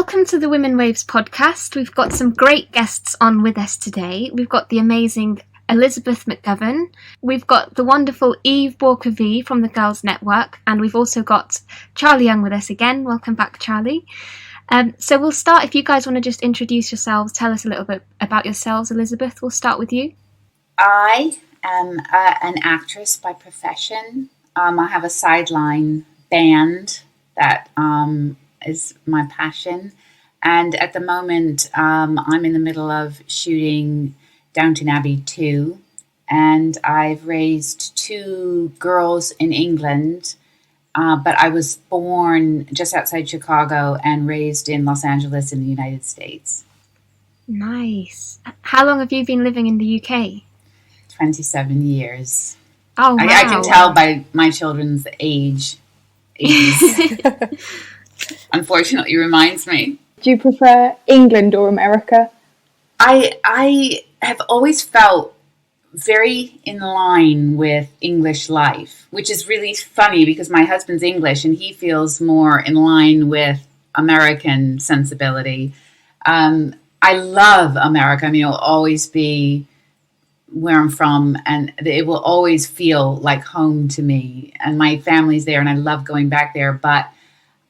Welcome to the Women Waves podcast. We've got some great guests on with us today. We've got the amazing Elizabeth McGovern. We've got the wonderful Eve Borkwoy from the Girls Network. And we've also got Charlie Young with us again. Welcome back, Charlie. So we'll start, if you guys want to just introduce yourselves, tell us a little bit about yourselves. Elizabeth, we'll start with you. I am an actress by profession. I have a sideline band that is my passion. And at the moment, I'm in the middle of shooting Downton Abbey 2. And I've raised 2 girls in England. But I was born just outside Chicago and raised in Los Angeles in the United States. Nice. How long have you been living in the UK? 27 years. Oh, wow. I can tell by my children's ages. Unfortunately, reminds me. Do you prefer England or America? I have always felt very in line with English life, which is really funny because my husband's English and he feels more in line with American sensibility. I love America. I mean, it'll always be where I'm from and it will always feel like home to me. And my family's there and I love going back there. But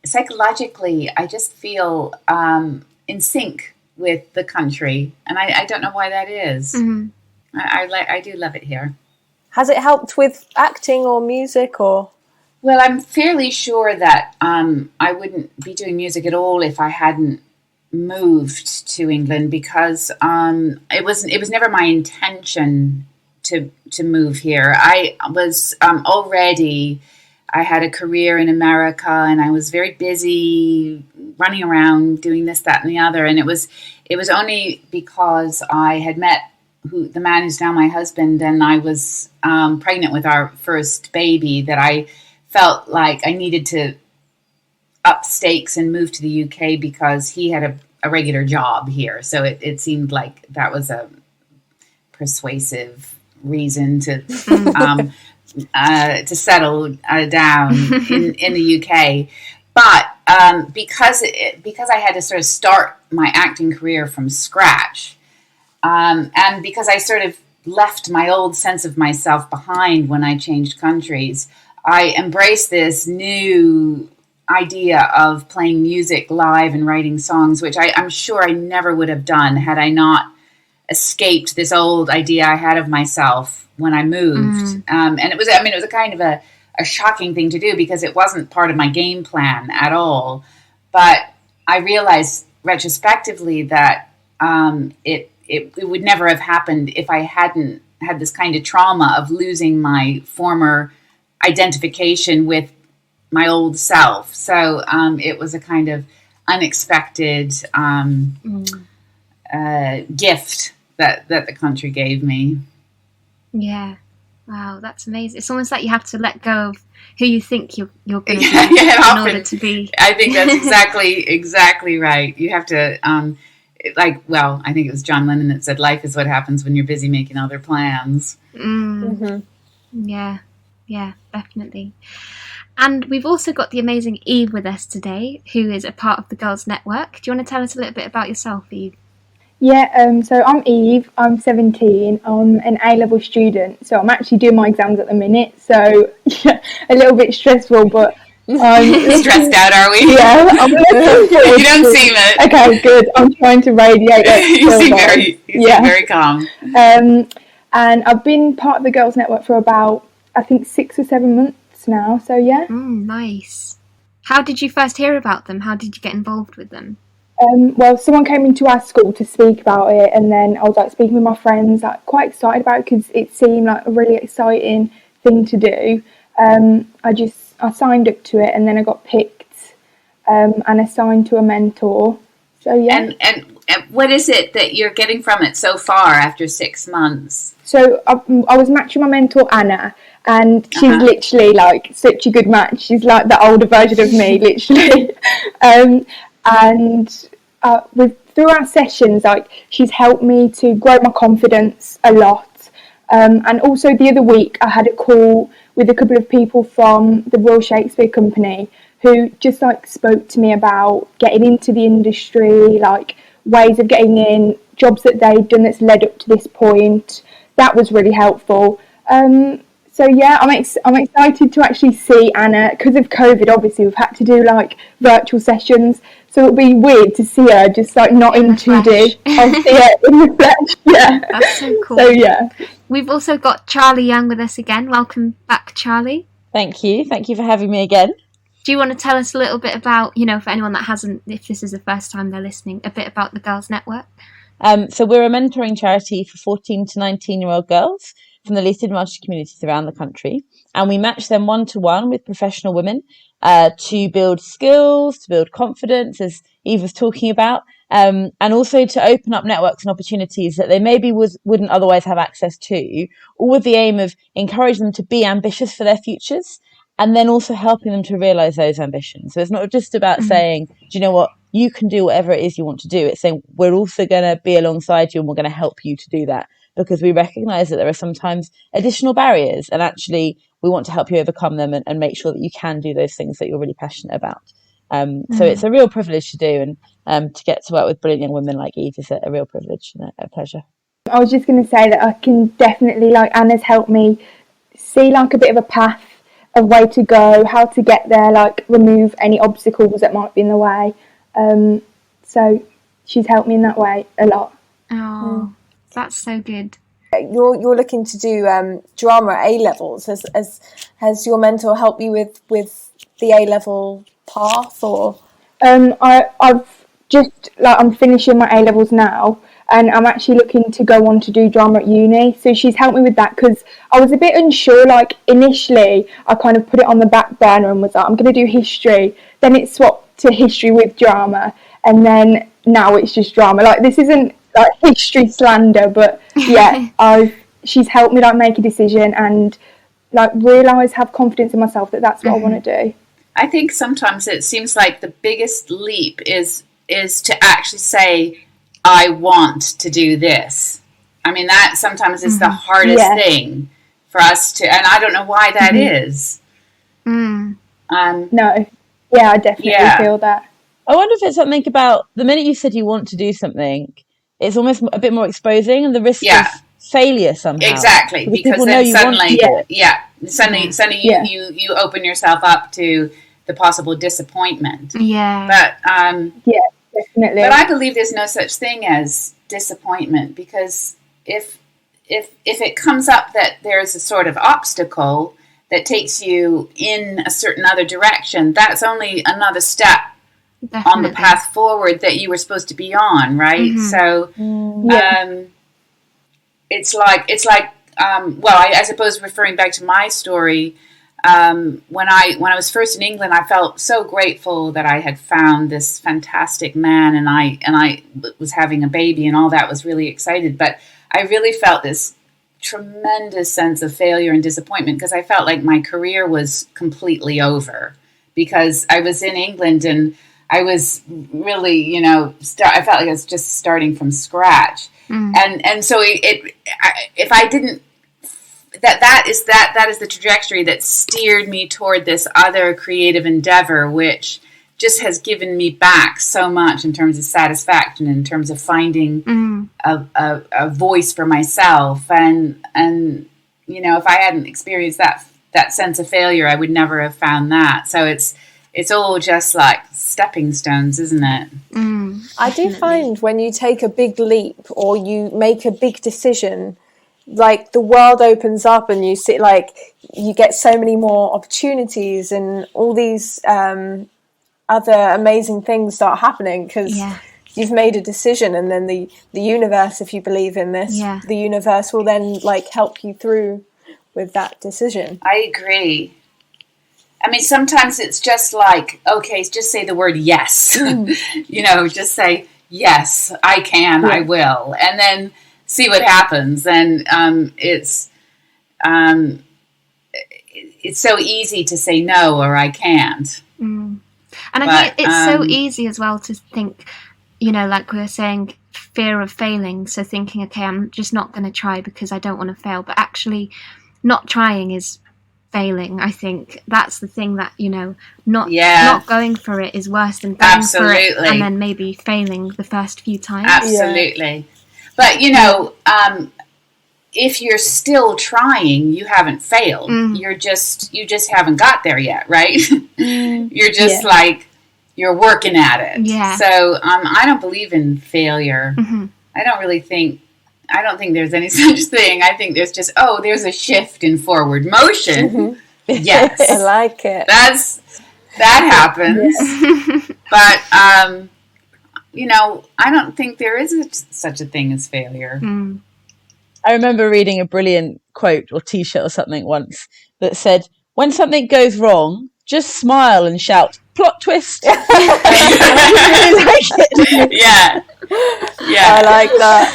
psychologically, I just feel in sync with the country. And I don't know why that is. Mm-hmm. I do love it here. Has it helped with acting or music or? Well, I'm fairly sure that I wouldn't be doing music at all if I hadn't moved to England because it was never my intention to move here. I was I had a career in America and I was very busy running around doing this, that, and the other. And it was only because I had met the man who's now my husband, and I was pregnant with our first baby that I felt like I needed to up stakes and move to the UK because he had a regular job here. So it seemed like that was a persuasive reason to settle down in the UK. But because I had to sort of start my acting career from scratch, and because I sort of left my old sense of myself behind when I changed countries, I embraced this new idea of playing music live and writing songs, which I'm sure I never would have done had I not escaped this old idea I had of myself when I moved. And it was a kind of a shocking thing to do because it wasn't part of my game plan at all. But I realized retrospectively that it would never have happened if I hadn't had this kind of trauma of losing my former identification with my old self. So it was a kind of unexpected gift that the country gave me. Yeah. Wow, that's amazing. It's almost like you have to let go of who you think you're going to be in order to be. I think that's exactly right. You have to, I think it was John Lennon that said, life is what happens when you're busy making other plans. Mm-hmm. Yeah, definitely. And we've also got the amazing Eve with us today, who is a part of the Girls Network. Do you want to tell us a little bit about yourself, Eve? Yeah, so I'm Eve, I'm 17, I'm an A-level student, so I'm actually doing my exams at the minute, so yeah, a little bit stressful, but stressed out, are we? Yeah, you don't seem it. Okay, good, I'm trying to radiate it. You seem very calm. And I've been part of the Girls Network for about, I think, 6 or 7 months now, so yeah. Nice. How did you first hear about them? How did you get involved with them? Well, someone came into our school to speak about it, and then I was speaking with my friends, quite excited about it because it seemed like a really exciting thing to do. I signed up to it, and then I got picked and assigned to a mentor. So yeah. And what is it that you're getting from it so far after 6 months? So I was matching my mentor Anna, and she's literally such a good match. She's like the older version of me, literally. And through our sessions, she's helped me to grow my confidence a lot. And also the other week, I had a call with a couple of people from the Royal Shakespeare Company who just like spoke to me about getting into the industry, like ways of getting in, jobs that they'd done that's led up to this point. That was really helpful. So yeah, I'm excited to actually see Anna. Because of COVID, obviously we've had to do like virtual sessions, so it'll be weird to see her just like not in 2D. I'll see her in the flesh. Yeah, that's so cool. So yeah, we've also got Charlie Young with us again. Welcome back, Charlie. Thank you for having me again. Do you want to tell us a little bit about, for anyone that hasn't, if this is the first time they're listening, a bit about the Girls Network? So we're a mentoring charity for 14 to 19-year-old girls from the least disadvantaged communities around the country. And we match them one-to-one with professional women to build skills, to build confidence, as Eve was talking about, and also to open up networks and opportunities that they maybe wouldn't otherwise have access to, all with the aim of encouraging them to be ambitious for their futures, and then also helping them to realise those ambitions. So it's not just about saying, do you know what, you can do whatever it is you want to do. It's saying we're also going to be alongside you and we're going to help you to do that, because we recognise that there are sometimes additional barriers, and actually we want to help you overcome them and make sure that you can do those things that you're really passionate about. So it's a real privilege to do, and to get to work with brilliant young women like Eve is a real privilege and a pleasure. I was just going to say that I can definitely, like, Anna's helped me see like a bit of a path, a way to go, how to get there, like remove any obstacles that might be in the way. So she's helped me in that way a lot. Oh, that's so good. You're looking to do drama at A-levels. Has your mentor helped you with the A-level path, or? I've just, like, I'm finishing my A-levels now, and I'm actually looking to go on to do drama at uni. So she's helped me with that, because I was a bit unsure. Like, initially, I kind of put it on the back burner and was like, I'm going to do history. Then it swapped to history with drama, and then now it's just drama. Like, this isn't like history slander, but yeah, she's helped me like make a decision and like realise, have confidence in myself that that's what I want to do. I think sometimes it seems like the biggest leap is to actually say, I want to do this. I mean, that sometimes is the hardest thing for us to, and I don't know why that is. No. Yeah, I definitely feel that. I wonder if it's something about the minute you said you want to do something, it's almost a bit more exposing, and the risk of failure somehow. Exactly, because then suddenly, you open yourself up to the possible disappointment. Yeah. But yeah, definitely. But I believe there's no such thing as disappointment, because if it comes up that there's a sort of obstacle that takes you in a certain other direction, that's only another step on the path forward that you were supposed to be on, right? So it's like I suppose referring back to my story, when I was first in England, I felt so grateful that I had found this fantastic man, and I was having a baby, and all that was really excited. But I really felt this tremendous sense of failure and disappointment, because I felt like my career was completely over, because I was in England and I was really, I felt like I was just starting from scratch. And so if I didn't, that is the trajectory that steered me toward this other creative endeavor, which just has given me back so much in terms of satisfaction, in terms of finding a voice for myself. And if I hadn't experienced that sense of failure, I would never have found that. So it's all just like stepping stones, isn't it? I do find when you take a big leap or you make a big decision, like the world opens up and you see, like, you get so many more opportunities and all these other amazing things start happening because you've made a decision, and then the universe, if you believe in this, the universe will then like help you through with that decision. I agree. I mean, sometimes it's just like, okay, just say the word yes. Just say, yes, I can, I will. And then see what happens. And it's so easy to say no, or I can't. And I think it's so easy as well to think, like we were saying, fear of failing. So thinking, okay, I'm just not going to try because I don't want to fail. But actually not trying is failing. I think that's the thing that, not going for it is worse than going for it and then maybe failing the first few times. Absolutely. But, if you're still trying, you haven't failed. You just haven't got there yet, right? You're just you're working at it. Yeah. So I don't believe in failure. I don't think there's any such thing. I think there's just, there's a shift in forward motion. Yes. I like it. That happens. But, I don't think there is such a thing as failure. I remember reading a brilliant quote or t-shirt or something once that said, when something goes wrong, just smile and shout, plot twist. I really like it. Yeah. I like that.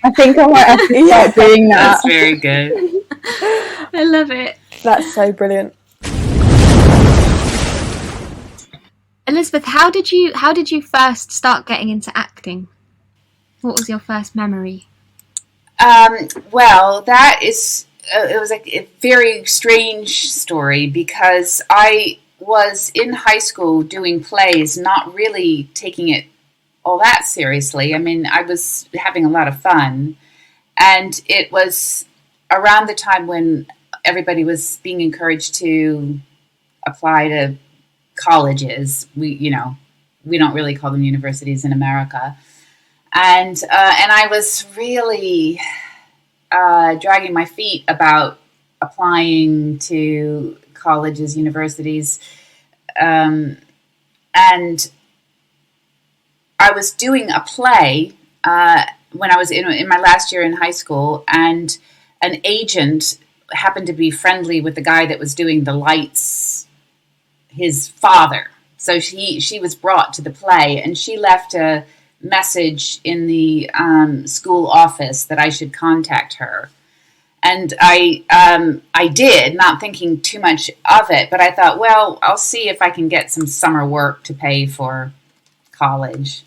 I think I might have to start doing that. That's very good. I love it. That's so brilliant. Elizabeth, how did you first start getting into acting? What was your first memory? Well, that is, it was a very strange story because I was in high school doing plays, not really taking it all that seriously. I mean, I was having a lot of fun, and it was around the time when everybody was being encouraged to apply to colleges. We don't really call them universities in America. And I was really dragging my feet about applying to colleges, universities, and I was doing a play when I was in my last year in high school, and an agent happened to be friendly with the guy that was doing the lights, his father. So she was brought to the play, and she left a message in the school office that I should contact her. And I did, not thinking too much of it, but I thought, well, I'll see if I can get some summer work to pay for college.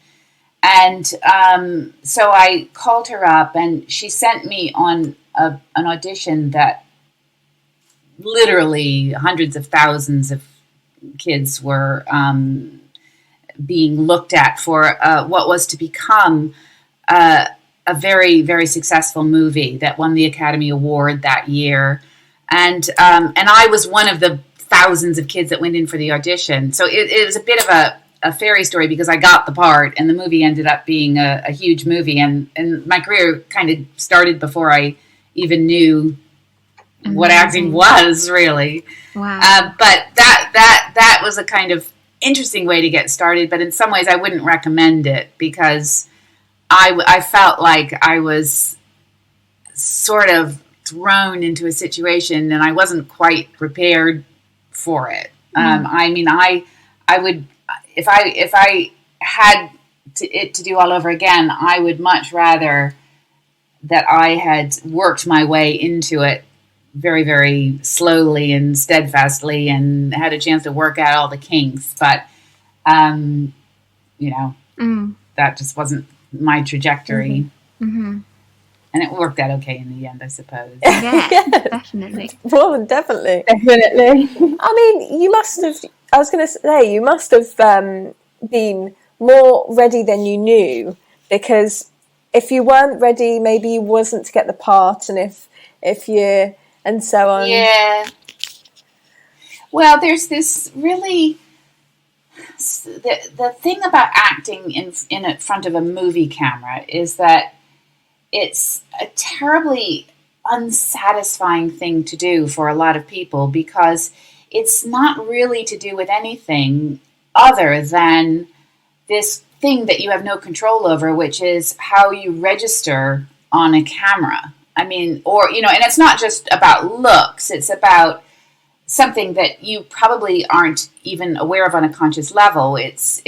And so I called her up, and she sent me on an audition that literally hundreds of thousands of kids were being looked at for what was to become a very, very successful movie that won the Academy Award that year. And I was one of the thousands of kids that went in for the audition. So it was a bit of a fairy story because I got the part, and the movie ended up being a huge movie. And my career kind of started before I even knew what acting was, really. Wow. But that was a kind of interesting way to get started, but in some ways I wouldn't recommend it because I felt like I was sort of thrown into a situation and I wasn't quite prepared for it. I mean, I would, if I had to do all over again, I would much rather that I had worked my way into it very, very slowly and steadfastly and had a chance to work out all the kinks. But, that just wasn't my trajectory. Mm-hmm. And it worked out okay in the end, I suppose. Yeah, definitely. Well, definitely. Definitely. I mean, you must have been more ready than you knew, because if you weren't ready, maybe you wasn't to get the part, and if you, and so on. Yeah. Well, there's this really, the thing about acting in front of a movie camera is that it's a terribly unsatisfying thing to do for a lot of people, because it's not really to do with anything other than this thing that you have no control over, which is how you register on a camera. I mean, and it's not just about looks, it's about something that you probably aren't even aware of on a conscious level. It's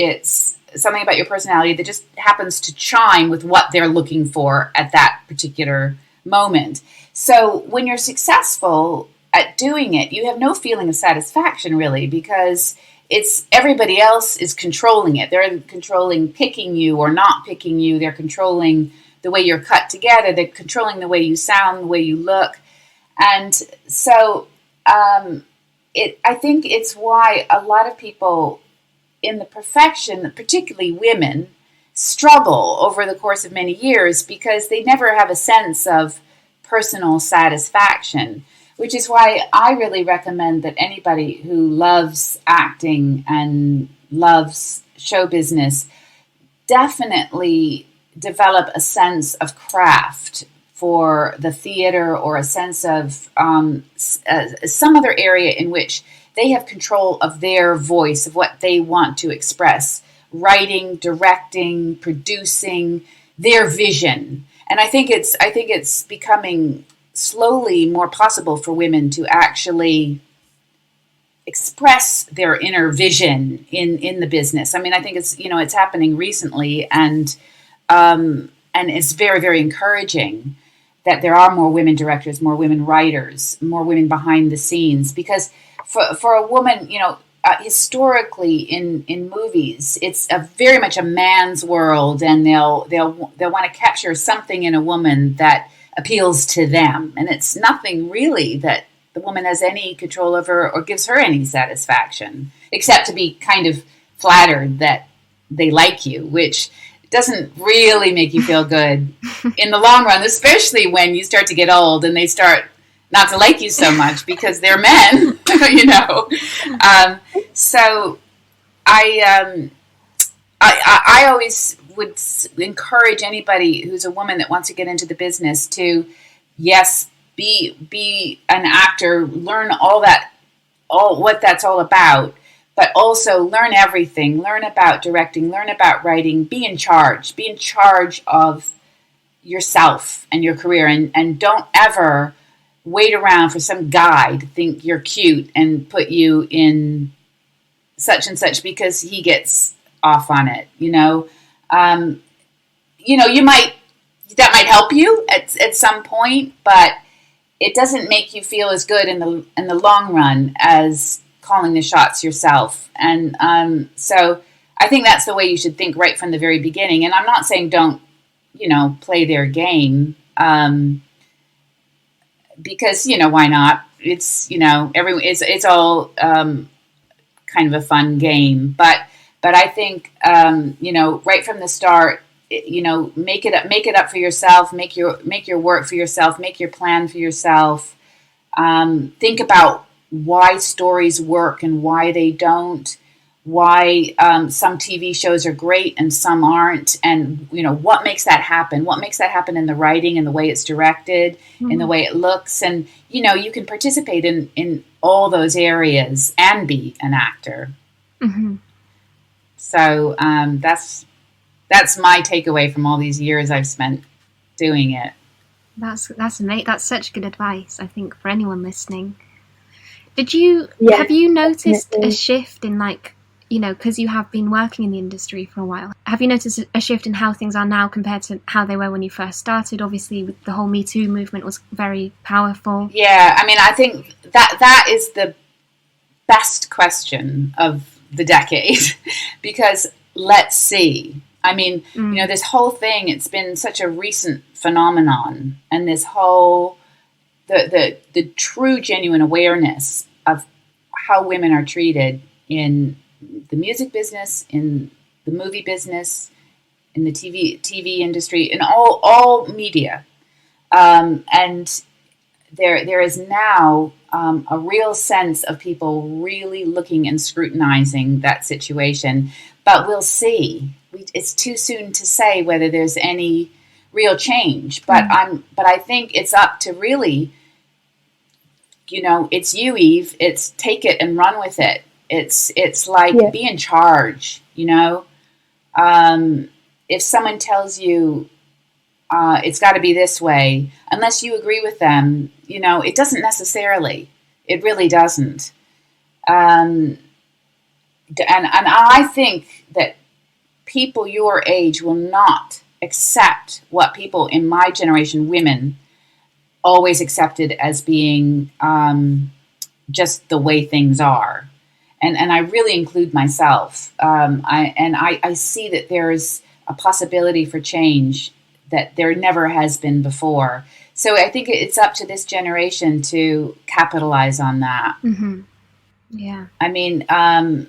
something about your personality that just happens to chime with what they're looking for at that particular moment. So when you're successful at doing it, you have no feeling of satisfaction, really, because it's everybody else is controlling it. They're controlling picking you or not picking you. They're controlling the way you're cut together. They're controlling the way you sound, the way you look. And so I think it's why a lot of people in the profession, particularly women, struggle over the course of many years because they never have a sense of personal satisfaction, which is why I really recommend that anybody who loves acting and loves show business definitely develop a sense of craft for the theater, or a sense of some other area in which they have control of their voice, of what they want to express, writing, directing, producing, their vision. And I think it's becoming slowly more possible for women to actually express their inner vision in the business. I mean, I think it's happening recently, and it's very, very encouraging that there are more women directors, more women writers, more women behind the scenes. Because for a woman, historically in movies, it's very much a man's world, and they'll want to capture something in a woman that appeals to them, and it's nothing really that the woman has any control over or gives her any satisfaction, except to be kind of flattered that they like you, which doesn't really make you feel good in the long run, especially when you start to get old and they start not to like you so much because they're men, So I always would encourage anybody who's a woman that wants to get into the business to, yes, be an actor, learn all what that's all about, but also learn everything, learn about directing, learn about writing, be in charge of yourself and your career, and don't ever wait around for some guy to think you're cute and put you in such and such because he gets off on it. That might help you at some point, but it doesn't make you feel as good in the long run as calling the shots yourself. And so I think that's the way you should think right from the very beginning. And I'm not saying don't, play their game, because, why not? It's, it's all kind of a fun game. But I think, right from the start, make it up for yourself, make your work for yourself, make your plan for yourself. Think about why stories work and why they don't, why some TV shows are great and some aren't, and what makes that happen, in the writing and the way it's directed, in the way it looks, and you can participate in all those areas and be an actor. So that's my takeaway from all these years I've spent doing it. That's amazing. That's such good advice, I think, for anyone listening. Have you noticed definitely. a shift in, because you have been working in the industry for a while, have you noticed a shift in how things are now compared to how they were when you first started? Obviously, with the whole Me Too movement was very powerful. Yeah, I mean, I think that is the best question of the decade because let's see. I mean, this whole thing, it's been such a recent phenomenon, and this whole, the true, genuine awareness of how women are treated in the music business, in the movie business, in the TV industry, in all media. And there is now a real sense of people really looking and scrutinizing that situation. But we'll see. It's too soon to say whether there's any real change. But I think it's up to really, it's you, Eve. It's take it and run with it. It's like be in charge. If someone tells you it's got to be this way, unless you agree with them, it doesn't necessarily. It really doesn't. And I think that people your age will not accept what people in my generation, women, always accepted as being just the way things are. And I really include myself. I see that there's a possibility for change that there never has been before. So I think it's up to this generation to capitalize on that. Mm-hmm. Yeah. I mean, I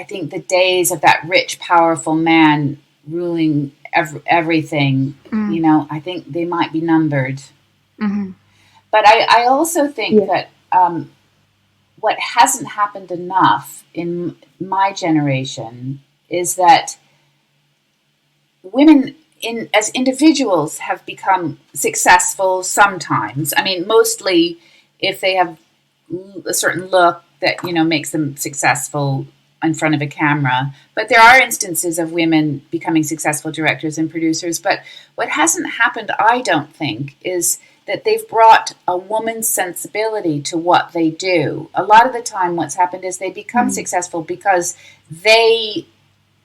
think the days of that rich, powerful man ruling everything, I think they might be numbered. Mm-hmm. But I also think that what hasn't happened enough in my generation is that women as individuals have become successful sometimes. I mean, mostly if they have a certain look that, makes them successful in front of a camera. But there are instances of women becoming successful directors and producers. But what hasn't happened, I don't think, is that they've brought a woman's sensibility to what they do. A lot of the time what's happened is they become successful because they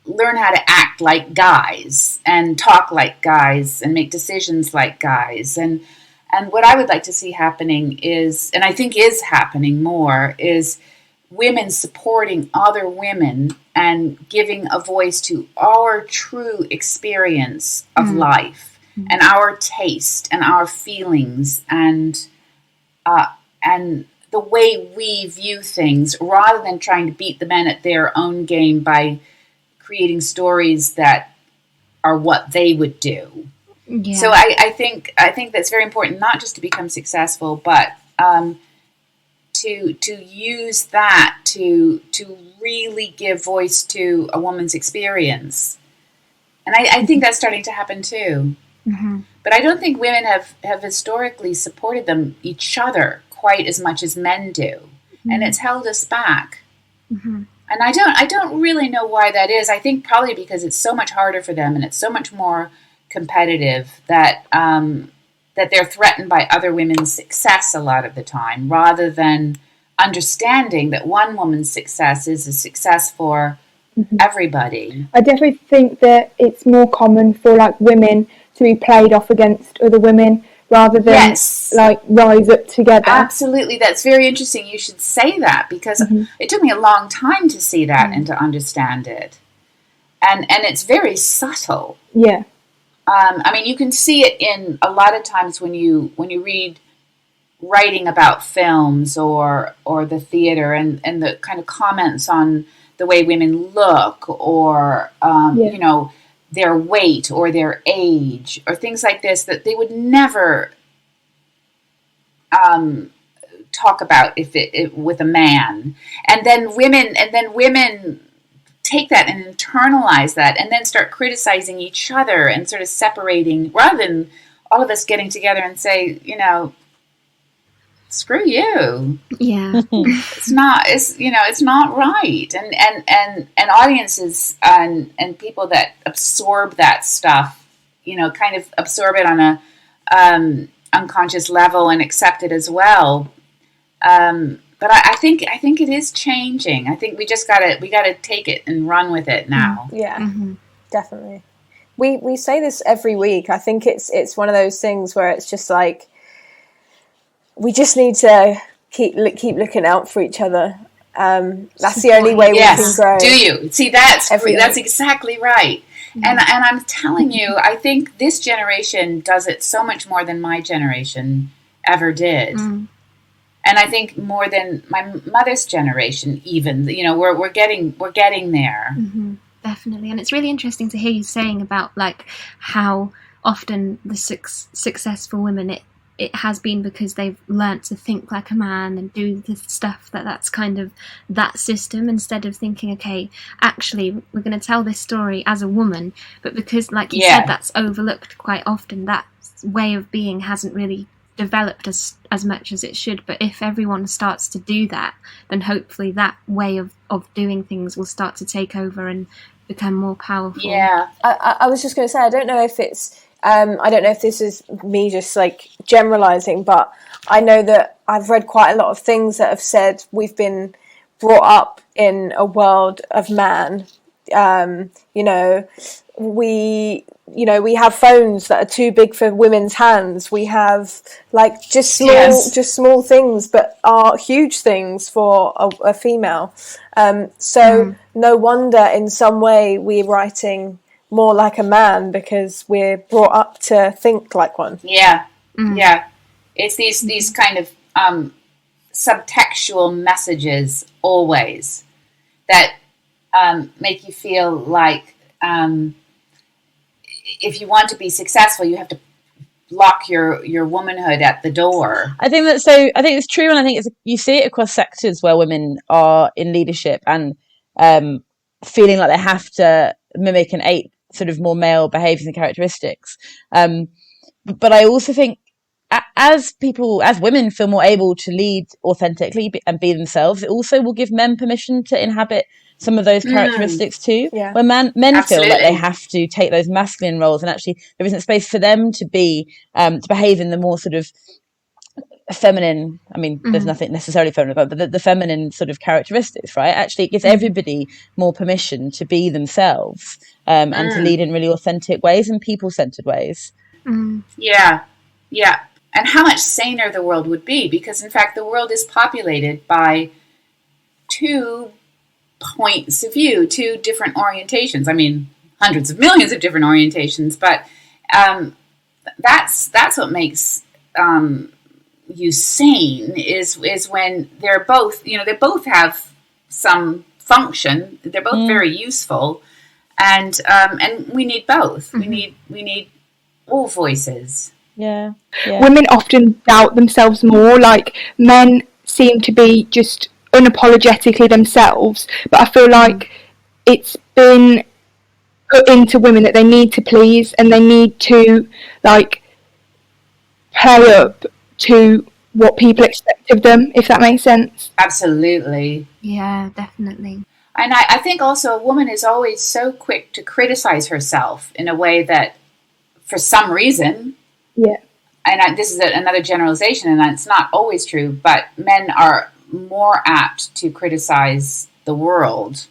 learn how to act like guys and talk like guys and make decisions like guys. And what I would like to see happening is, and I think is happening more, is women supporting other women and giving a voice to our true experience of life and our taste and our feelings and the way we view things, rather than trying to beat the men at their own game by creating stories that are what they would do. Yeah. So I think that's very important, not just to become successful, but to use that to really give voice to a woman's experience. And I think that's starting to happen too. Mm-hmm. But I don't think women have historically supported each other quite as much as men do. Mm-hmm. And it's held us back. Mm-hmm. And I don't really know why that is. I think probably because it's so much harder for them and it's so much more competitive that they're threatened by other women's success a lot of the time, rather than understanding that one woman's success is a success for everybody. I definitely think that it's more common for like women to be played off against other women rather than like rise up together. Absolutely. That's very interesting. You should say that, because it took me a long time to see that and to understand it. And it's very subtle. Yeah. I mean, you can see it in a lot of times when you read writing about films or the theater and the kind of comments on the way women look or, their weight or their age or things like this that they would never talk about if it with a man. And then women take that and internalize that and then start criticizing each other and sort of separating, rather than all of us getting together and say, screw you. Yeah. It's not right. And audiences and people that absorb that stuff, kind of absorb it on a unconscious level and accept it as well. But I think it is changing. I think we gotta take it and run with it now. Yeah, definitely. We say this every week. I think it's one of those things where it's just like we just need to keep looking out for each other. That's the only way we can grow. Do you see that's exactly right. And I'm telling you, I think this generation does it so much more than my generation ever did. And I think more than my mother's generation, even, we're getting there. Mm-hmm. Definitely. And it's really interesting to hear you saying about like how often the successful women, it has been because they've learnt to think like a man and do the stuff that's kind of that system, instead of thinking, okay, actually we're going to tell this story as a woman, but because like you said, that's overlooked quite often, that way of being hasn't really developed as much as it should. But if everyone starts to do that, then hopefully that way of doing things will start to take over and become more powerful. I was just going to say, I don't know if it's I don't know if this is me just like generalizing, but I know that I've read quite a lot of things that have said we've been brought up in a world of man. We have phones that are too big for women's hands. We have like just small things, but are huge things for a female. No wonder in some way we're writing more like a man because we're brought up to think like one. Yeah. Yeah. It's these kind of subtextual messages always that make you feel like if you want to be successful, you have to lock your womanhood at the door. I think it's true, and I think you see it across sectors where women are in leadership and feeling like they have to mimic and ape sort of more male behaviours and characteristics. But I also think as women feel more able to lead authentically and be themselves, it also will give men permission to inhabit some of those characteristics too. Yeah. When men Absolutely. feel like they have to take those masculine roles, and actually there isn't space for them to be to behave in the more sort of feminine, I mean, there's nothing necessarily feminine about, but the feminine sort of characteristics, right? Actually, it gives everybody more permission to be themselves and to lead in really authentic ways and people-centered ways. Yeah. And how much saner the world would be, because in fact the world is populated by two points of view, two different orientations. I mean, hundreds of millions of different orientations, but that's what makes you sane is when they're both, they both have some function. They're both very useful, and we need both. We need all voices. Yeah. Women often doubt themselves more. Like, men seem to be just unapologetically themselves, but I feel like it's been put into women that they need to please and they need to like play up to what people expect of them, if that makes sense. Absolutely. Yeah, definitely. And I think also a woman is always so quick to criticize herself in a way that, for some reason, and this is another generalization, and it's not always true, but men are more apt to criticize the world.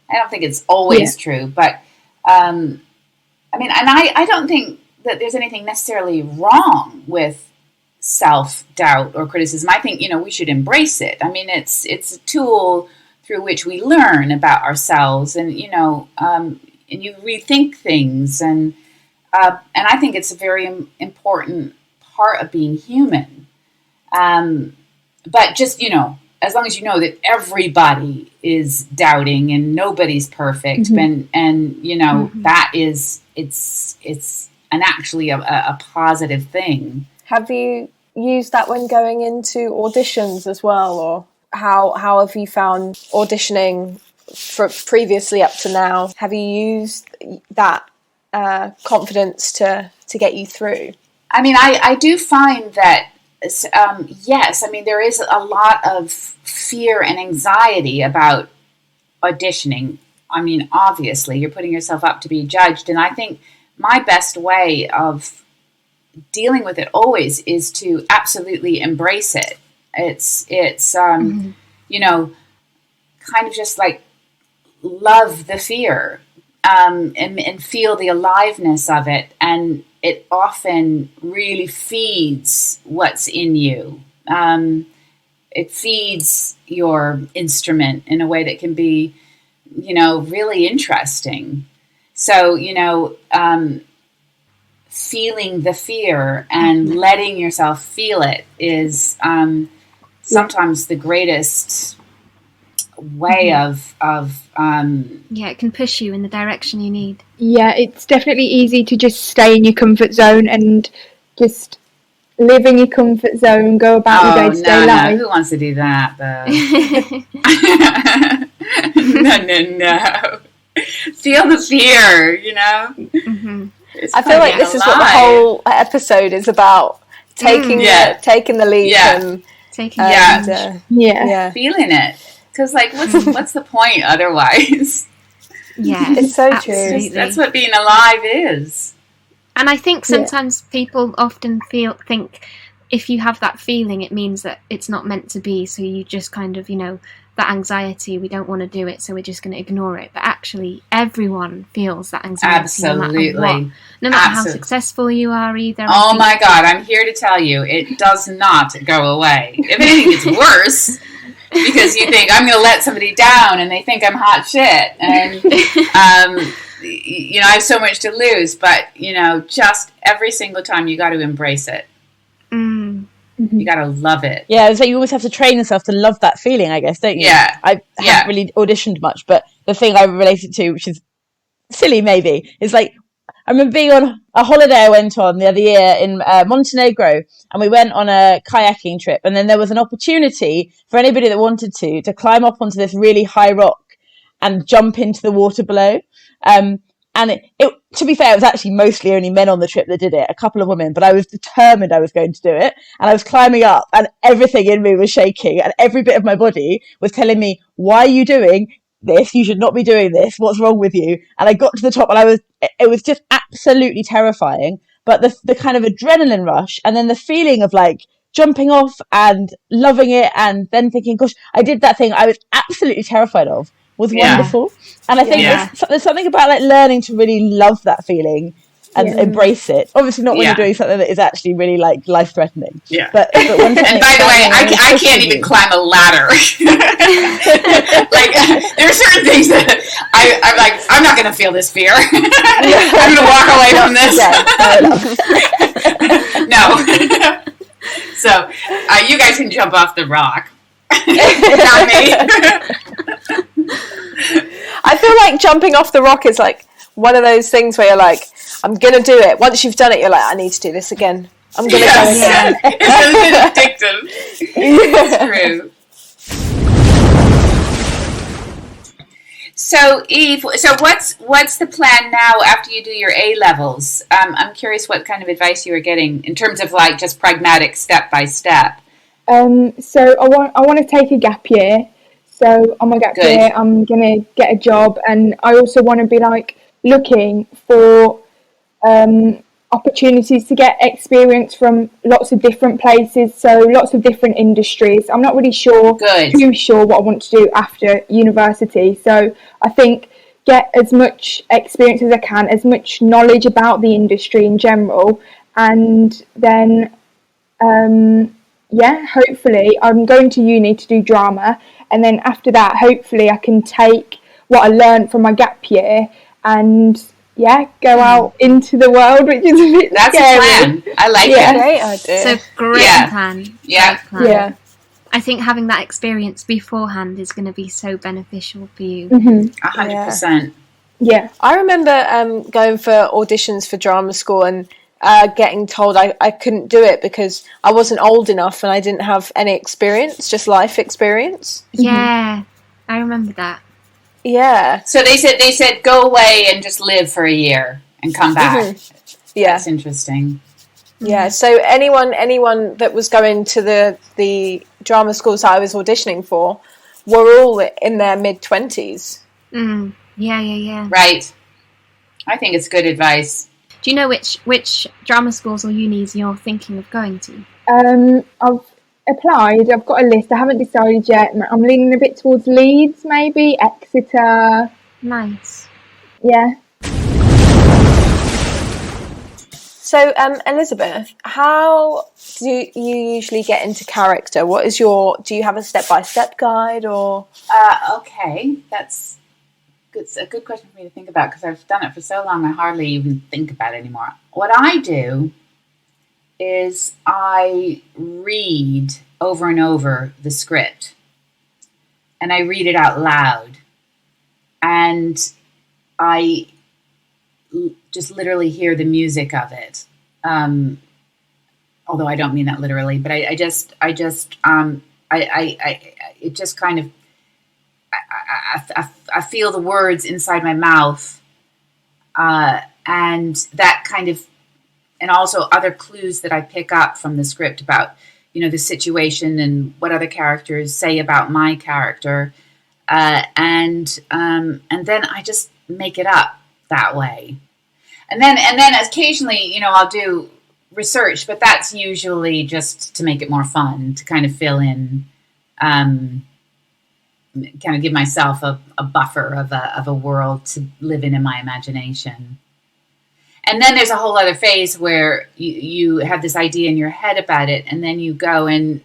I don't think it's always true, but I mean, and I don't think that there's anything necessarily wrong with self-doubt or criticism. I think, we should embrace it. I mean, it's a tool through which we learn about ourselves, and and you rethink things, and I think it's a very important part of being human. But just, as long as you know that everybody is doubting and nobody's perfect, and that is, it's actually a positive thing. Have you used that when going into auditions as well, or how have you found auditioning for previously up to now? Have you used that confidence to get you through? I mean, I do find that, yes, I mean, there is a lot of fear and anxiety about auditioning. I mean, obviously, you're putting yourself up to be judged. And I think my best way of dealing with it always is to absolutely embrace it. It's kind of just like love the fear and feel the aliveness of it. And it often really feeds what's in you. It feeds your instrument in a way that can be, really interesting. So, feeling the fear and letting yourself feel it is sometimes the greatest way of it can push you in the direction you need. Yeah, it's definitely easy to just stay in your comfort zone and just live in your comfort zone, go about your day-to-day life. No. Who wants to do that, though? No. Feel the fear, I feel like this is what the whole episode is about. Taking the leap and feeling it. Because, what's the point otherwise? Yeah, it's so absolutely true. That's what being alive is. And I think sometimes people often think if you have that feeling, it means that it's not meant to be. So you just kind of, that anxiety, we don't want to do it, so we're just going to ignore it. But actually, everyone feels that anxiety. Absolutely. No matter what. No matter how successful you are either. Oh my God, I'm here to tell you, it does not go away. If anything, it's worse. Because you think, I'm going to let somebody down, and they think I'm hot shit. And, I have so much to lose. But, just every single time you got to embrace it. You got to love it. Yeah, it's like you always have to train yourself to love that feeling, I guess, don't you? Yeah. I haven't really auditioned much, but the thing I relate it to, which is silly maybe, is like, I remember being on a holiday I went on the other year in Montenegro, and we went on a kayaking trip, and then there was an opportunity for anybody that wanted to climb up onto this really high rock and jump into the water below. And it, to be fair, it was actually mostly only men on the trip that did it, a couple of women, but I was determined I was going to do it. And I was climbing up and everything in me was shaking and every bit of my body was telling me, why are you doing this? You should not be doing this. What's wrong with you? And I got to the top and it was just absolutely terrifying. But the kind of adrenaline rush and then the feeling of like jumping off and loving it and then thinking, gosh, I did that thing I was absolutely terrified of was wonderful. And I think there's something about like learning to really love that feeling and embrace it. Obviously not when you're doing something that is actually really like life threatening. Yeah. But when and by the way, I can't even climb a ladder. Like there are certain things that I'm like, I'm not going to feel this fear. I'm going to walk away from this. No. So you guys can jump off the rock. Not me. I feel like jumping off the rock is like one of those things where you're like, I'm gonna do it. Once you've done it, you're like, I need to do this again. I'm gonna go again. It's addictive. It's true. So Eve, what's the plan now after you do your A levels? I'm curious what kind of advice you were getting in terms of like just pragmatic step by step. So I want to take a gap year. So on my gap year, I'm gonna get a job, and I also want to be like looking for opportunities to get experience from lots of different places. So lots of different industries. I'm not really too sure what I want to do after university. So I think get as much experience as I can, as much knowledge about the industry in general, and then hopefully I'm going to uni to do drama, and then after that hopefully I can take what I learned from my gap year and go out into the world, which is a bit That's scary. a plan. I like it. Great idea. So great plan. Yeah. Great plan. Yeah. I think having that experience beforehand is going to be so beneficial for you. 100%. Yeah. I remember going for auditions for drama school and getting told I couldn't do it because I wasn't old enough and I didn't have any experience, just life experience. Yeah, I remember that. Yeah. So they said go away and just live for a year and come back. Yeah. That's interesting. Yeah. So anyone that was going to the drama schools I was auditioning for were all in their mid-20s. Yeah. Right. I think it's good advice. Do you know which drama schools or unis you're thinking of going to? I've applied. I've got a list. I haven't decided yet. I'm leaning a bit towards Leeds, maybe Exeter. Nice. Yeah. So, Elizabeth, how do you usually get into character? Do you have a step-by-step guide or? Okay, that's good. It's a good question for me to think about because I've done it for so long I hardly even think about it anymore. What I do is I read over and over the script and I read it out loud and I just literally hear the music of it. Although I don't mean that literally, but it just kind of, I feel the words inside my mouth, and that kind of, and also other clues that I pick up from the script about, the situation and what other characters say about my character, and then I just make it up that way, and then occasionally, I'll do research, but that's usually just to make it more fun, to kind of fill in, kind of give myself a buffer of a world to live in my imagination. And then there's a whole other phase where you have this idea in your head about it, and then you go and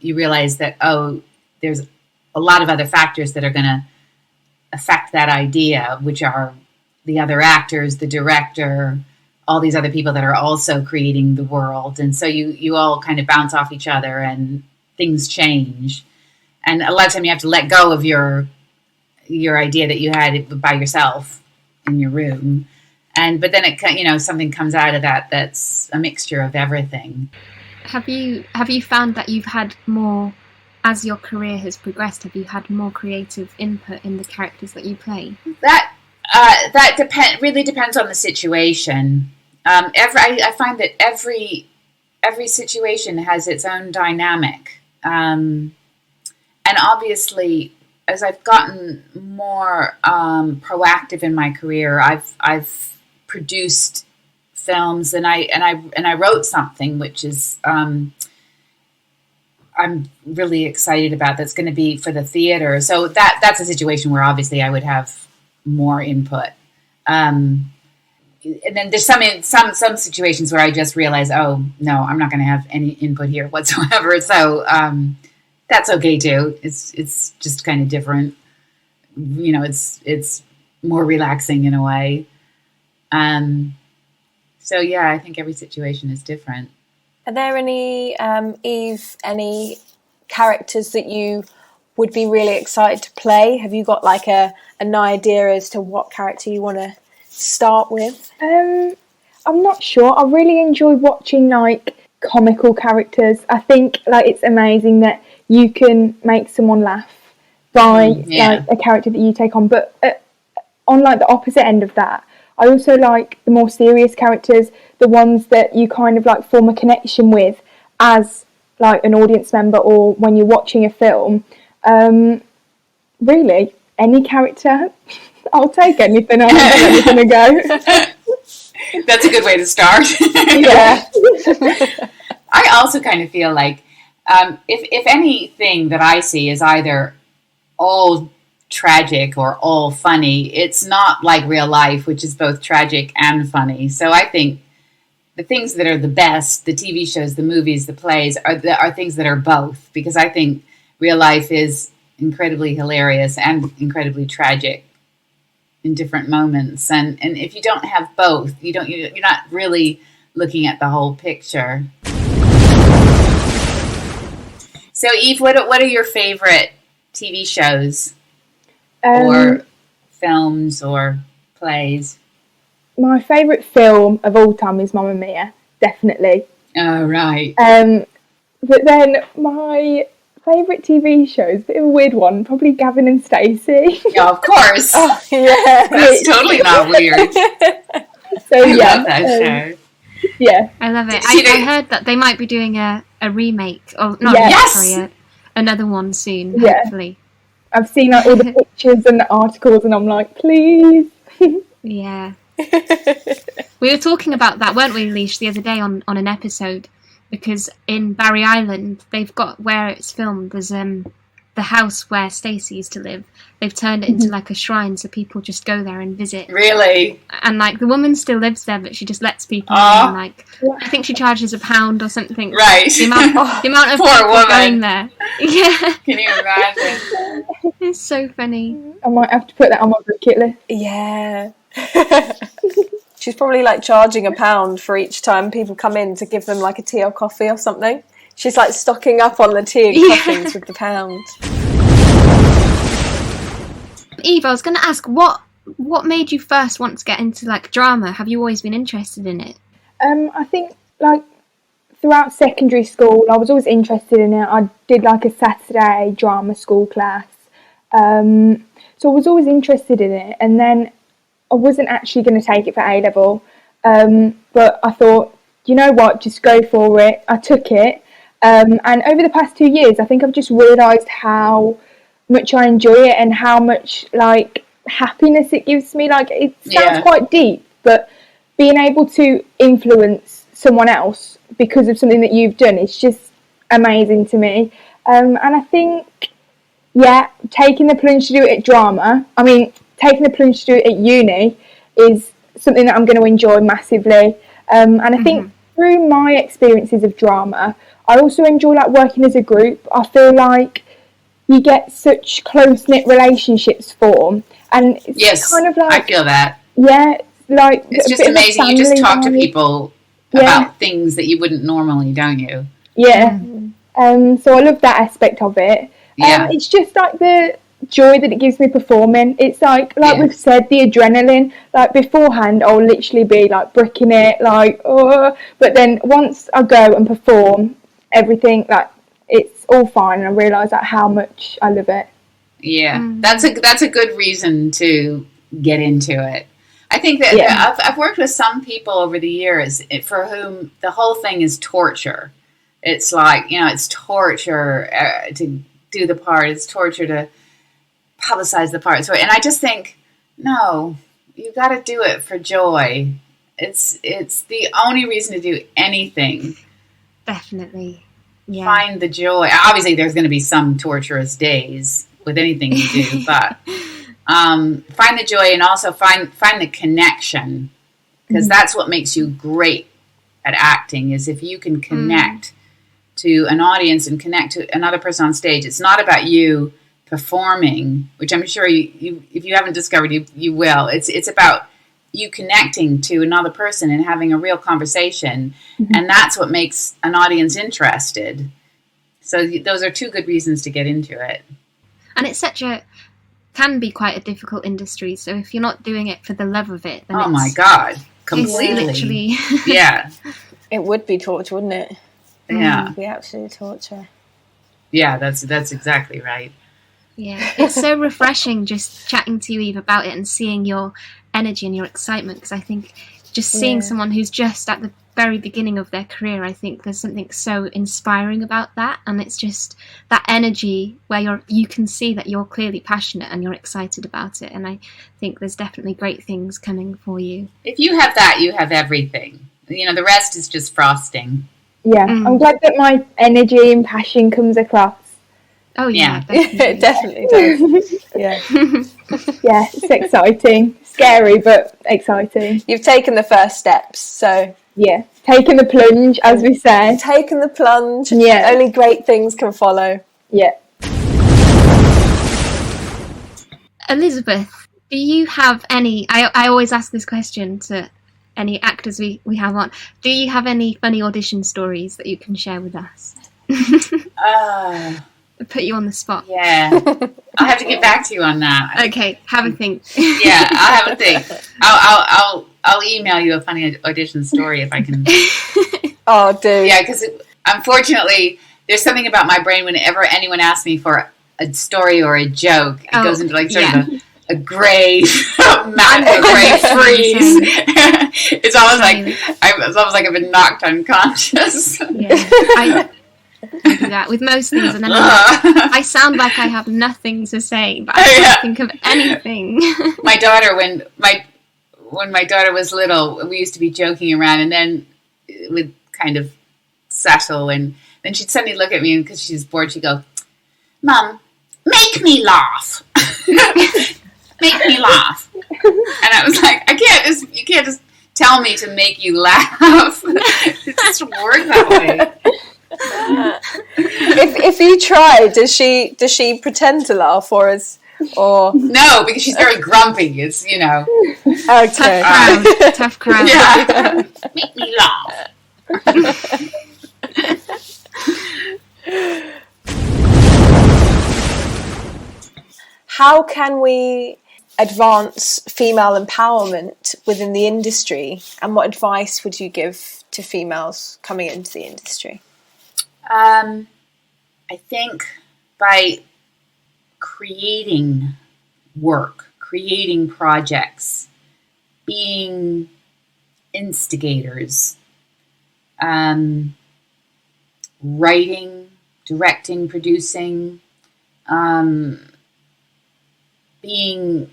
you realize that, there's a lot of other factors that are going to affect that idea, which are the other actors, the director, all these other people that are also creating the world. And so you all kind of bounce off each other and things change. And a lot of time you have to let go of your idea that you had by yourself in your room. But then something comes out of that that's a mixture of everything. Have you found that you've had more, as your career has progressed, have you had more creative input in the characters that you play? That really depends on the situation. I find that every situation has its own dynamic, and obviously, as I've gotten more proactive in my career, I've produced films, and I wrote something which is I'm really excited about. That's going to be for the theater. So that's a situation where obviously I would have more input. And then there's some situations where I just realize, oh no, I'm not going to have any input here whatsoever. So that's okay too. It's just kind of different. It's more relaxing in a way. So yeah, I think every situation is different. Are there any, Eve, any characters that you would be really excited to play? Have you got like an idea as to what character you want to start with? I'm not sure. I really enjoy watching like comical characters. I think like it's amazing that you can make someone laugh by like a character that you take on. But on like the opposite end of that, I also like the more serious characters, the ones that you kind of like form a connection with as like an audience member or when you're watching a film. Really, any character. I'll take anything. I'll have anything to go. That's a good way to start. Yeah. I also kind of feel like if anything that I see is either all tragic or all funny, it's not like real life, which is both tragic and funny. So I think the things that are the best, the TV shows, the movies, the plays, are things that are both, because I think real life is incredibly hilarious and incredibly tragic in different moments. And if you don't have both, you're not really looking at the whole picture. So Eve, what are your favorite TV shows or films or plays? My favourite film of all time is Mamma Mia, definitely. Oh, right. But then my favourite TV show is a bit of a weird one, probably Gavin and Stacey. Yeah, of course. Oh, yeah. That's totally not weird. So I yeah, love that show. Yeah, I love it. Did you I heard that they might be doing a remake, or not? Yes. Sorry, another one soon. Yeah. Hopefully. I've seen like all the pictures and the articles, and I'm like, please. Yeah. We were talking about that, weren't we, Leash, the other day on an episode, because in Barry Island, they've got, where it's filmed, there's the house where Stacey used to live. They've turned it into like a shrine, so people just go there and visit. Really? And like the woman still lives there, but she just lets people in. Like, I think she charges £1 or something. Right. The amount of Poor people woman. going there. Yeah. Can you imagine? It's so funny. I might have to put that on my bucket list. Yeah. She's probably like charging £1 for each time people come in to give them like a tea or coffee or something. She's like stocking up on the tea and coffees with the £1. Eve, I was going to ask, what made you first want to get into like drama? Have you always been interested in it? I think like throughout secondary school, I was always interested in it. I did like a Saturday drama school class, so I was always interested in it. And then I wasn't actually going to take it for A level, but I thought, you know what, just go for it. I took it, and over the past 2 years, I think I've just realised how much I enjoy it and how much like happiness it gives me. Like, it sounds quite deep, but being able to influence someone else because of something that you've done is just amazing to me. And I think, taking the plunge to do it at drama, taking the plunge to do it at uni is something that I'm going to enjoy massively. And I think through my experiences of drama, I also enjoy like working as a group. I feel like you get such close-knit relationships formed, and it's kind of like, I feel that. Yeah, like It's a just bit of a amazing. You just family talk to vibe. people about things that you wouldn't normally, don't you? Yeah. So I love that aspect of it. Yeah. It's just like the joy that it gives me performing. It's like we've said, the adrenaline. Like beforehand, I'll literally be like bricking it, like oh. But then once I go and perform, everything like it's all fine, and I realise like how much I love it. Yeah, that's a good reason to get into it. I think that I've worked with some people over the years for whom the whole thing is torture. It's like, it's torture to do the part. It's torture to publicize the part. So, and I just think, no, you got to do it for joy. It's the only reason to do anything. Definitely. Yeah. Find the joy. Obviously, there's going to be some torturous days with anything you do, but find the joy, and also find the connection, because that's what makes you great at acting, is if you can connect to an audience and connect to another person on stage. It's not about you performing, which I'm sure you if you haven't discovered, you will. It's about you connecting to another person and having a real conversation, and that's what makes an audience interested. So those are two good reasons to get into it. And it's can be quite a difficult industry. So if you're not doing it for the love of it, then oh my God, completely. Literally. Yeah. It would be torture, wouldn't it? Yeah. It would be absolute torture. Yeah, that's exactly right. Yeah, it's so refreshing just chatting to you, Eve, about it and seeing your energy and your excitement, because I think just seeing someone who's just at the very beginning of their career, I think there's something so inspiring about that, and it's just that energy where you can see that you're clearly passionate and you're excited about it, and I think there's definitely great things coming for you. If you have that, you have everything. The rest is just frosting. Yeah, I'm glad that my energy and passion comes across. Oh yeah, it definitely does. Yeah. Yeah, it's exciting. Scary, but exciting. You've taken the first steps, so... Yeah, taking the plunge, as we say. Taking the plunge. Yeah. Only great things can follow. Yeah. Elizabeth, do you have any... I always ask this question to any actors we have on. Do you have any funny audition stories that you can share with us? Put you on the spot. Yeah. I'll have to get back to you on that. Okay, have a think. Yeah, I'll have a think. I'll email you a funny audition story if I can. Oh, dude. Yeah, because unfortunately, there's something about my brain whenever anyone asks me for a story or a joke, it goes into like sort of a gray gray freeze. It's almost like I've been knocked unconscious. Yeah, I do that with most things, and then I sound like I have nothing to say, but I can't think of anything. My daughter, when my daughter was little, we used to be joking around, and then it would kind of settle, and then she'd suddenly look at me, and because she's bored, she'd go, "Mum, make me laugh." Make me laugh. And I was like, you can't just tell me to make you laugh. It doesn't work that way. If you try, does she pretend to laugh or no, because she's very grumpy. It's okay. Tough crowd. Yeah. Make me laugh. How can we advance female empowerment within the industry, and what advice would you give to females coming into the industry? I think by creating work, creating projects, being instigators, writing, directing, producing, being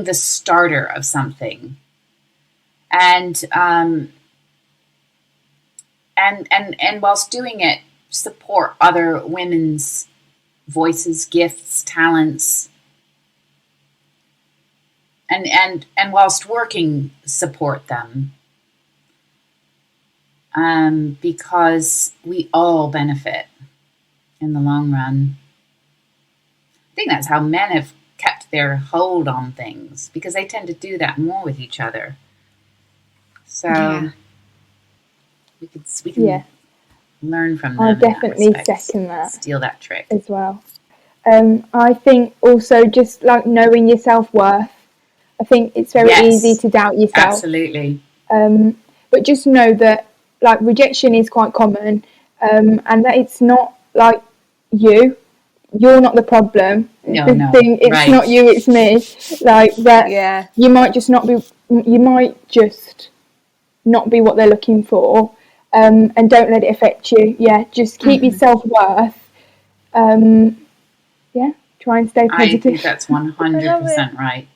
the starter of something, and whilst doing it, support other women's voices, gifts, talents, and whilst working, support them, because we all benefit in the long run. I think that's how men have kept their hold on things, because they tend to do that more with each other. So we can learn from them. I definitely second that. Steal that trick as well. I think also just like knowing your self-worth. I think it's very easy to doubt yourself. Absolutely. But just know that like rejection is quite common, and that it's not like you're not the problem. It's not you, it's me. Like that. You might just not be what they're looking for, and don't let it affect you. Just keep your self-worth. Try and stay positive. I think that's 100% right.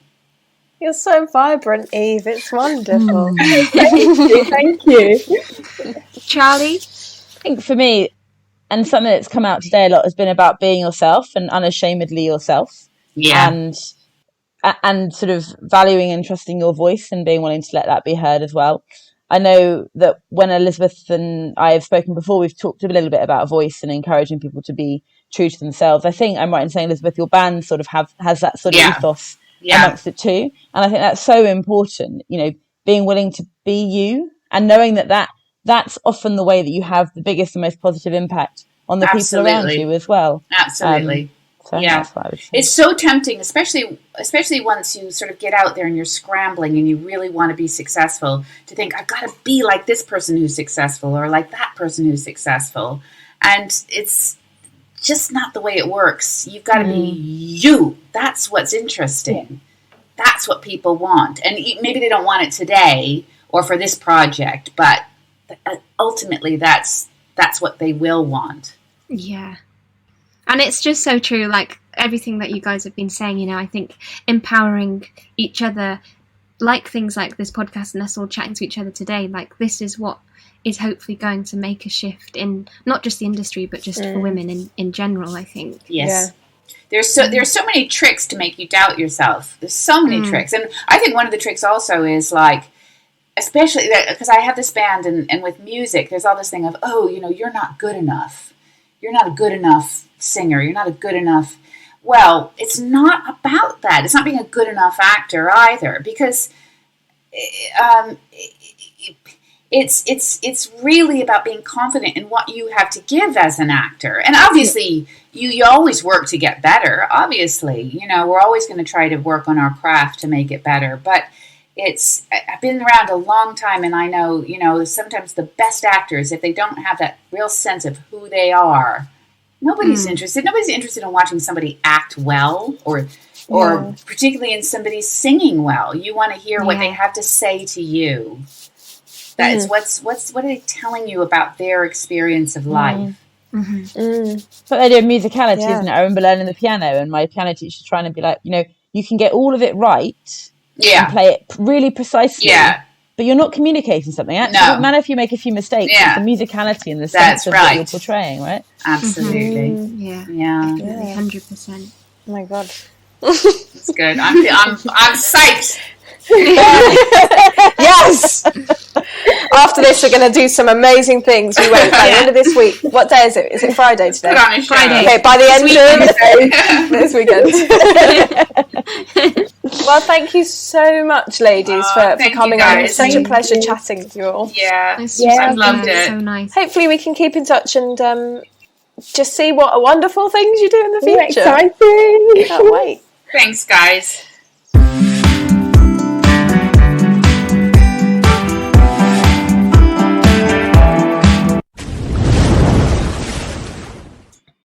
You're so vibrant, Eve. It's wonderful. Thank you. Charlie? I think for me, and something that's come out today a lot, has been about being yourself and unashamedly yourself. And sort of valuing and trusting your voice and being willing to let that be heard as well. I know that when Elizabeth and I have spoken before, we've talked a little bit about voice and encouraging people to be true to themselves. I think I'm right in saying, Elizabeth, your band sort of has that sort of ethos amongst it too. And I think that's so important, being willing to be you and knowing that's often the way that you have the biggest and most positive impact on the people around you as well. Absolutely. So that's what I would say. It's so tempting, especially once you sort of get out there and you're scrambling and you really want to be successful, to think, I've got to be like this person who's successful or like that person who's successful. And it's just not the way it works. You've got to be you. That's what's interesting. That's what people want. And maybe they don't want it today or for this project, but ultimately that's what they will want. Yeah. And it's just so true, like everything that you guys have been saying, I think empowering each other, like things like this podcast and us all chatting to each other today, like this is what is hopefully going to make a shift in not just the industry, but just for women in general, I think. Yes. Yeah. There's so many tricks to make you doubt yourself. There's so many tricks. And I think one of the tricks also is like, especially because I have this band and with music, there's all this thing of, you're not good enough. You're not a good enough singer. You're not a good enough. Well, it's not about that. It's not being a good enough actor either, because it's really about being confident in what you have to give as an actor. And obviously, you always work to get better. Obviously, we're always going to try to work on our craft to make it better. But I've been around a long time, and I know, sometimes the best actors, if they don't have that real sense of who they are, nobody's interested. Nobody's interested in watching somebody act well, or particularly in somebody singing well. You want to hear what they have to say to you. That is what are they telling you about their experience of life? But the idea of musicality, isn't it? I remember learning the piano, and my piano teacher trying to be like, you can get all of it right. And play it really precisely. But you're not communicating something. Actually, it doesn't matter if you make a few mistakes. It's the musicality and the sense of what you're portraying, right? Absolutely. 100%. Oh my God. That's good. I'm psyched. Yes. After this, we're going to do some amazing things. We won't by the end of this week. What day is it? Is it Friday today? Put on a show. Friday. Okay, by the end of this weekend. Well, thank you so much, ladies, for coming on. It was such a pleasure chatting with you all. I've loved it. So nice. Hopefully, we can keep in touch and just see what wonderful things you do in the future. Exciting. Can't wait. Thanks, guys.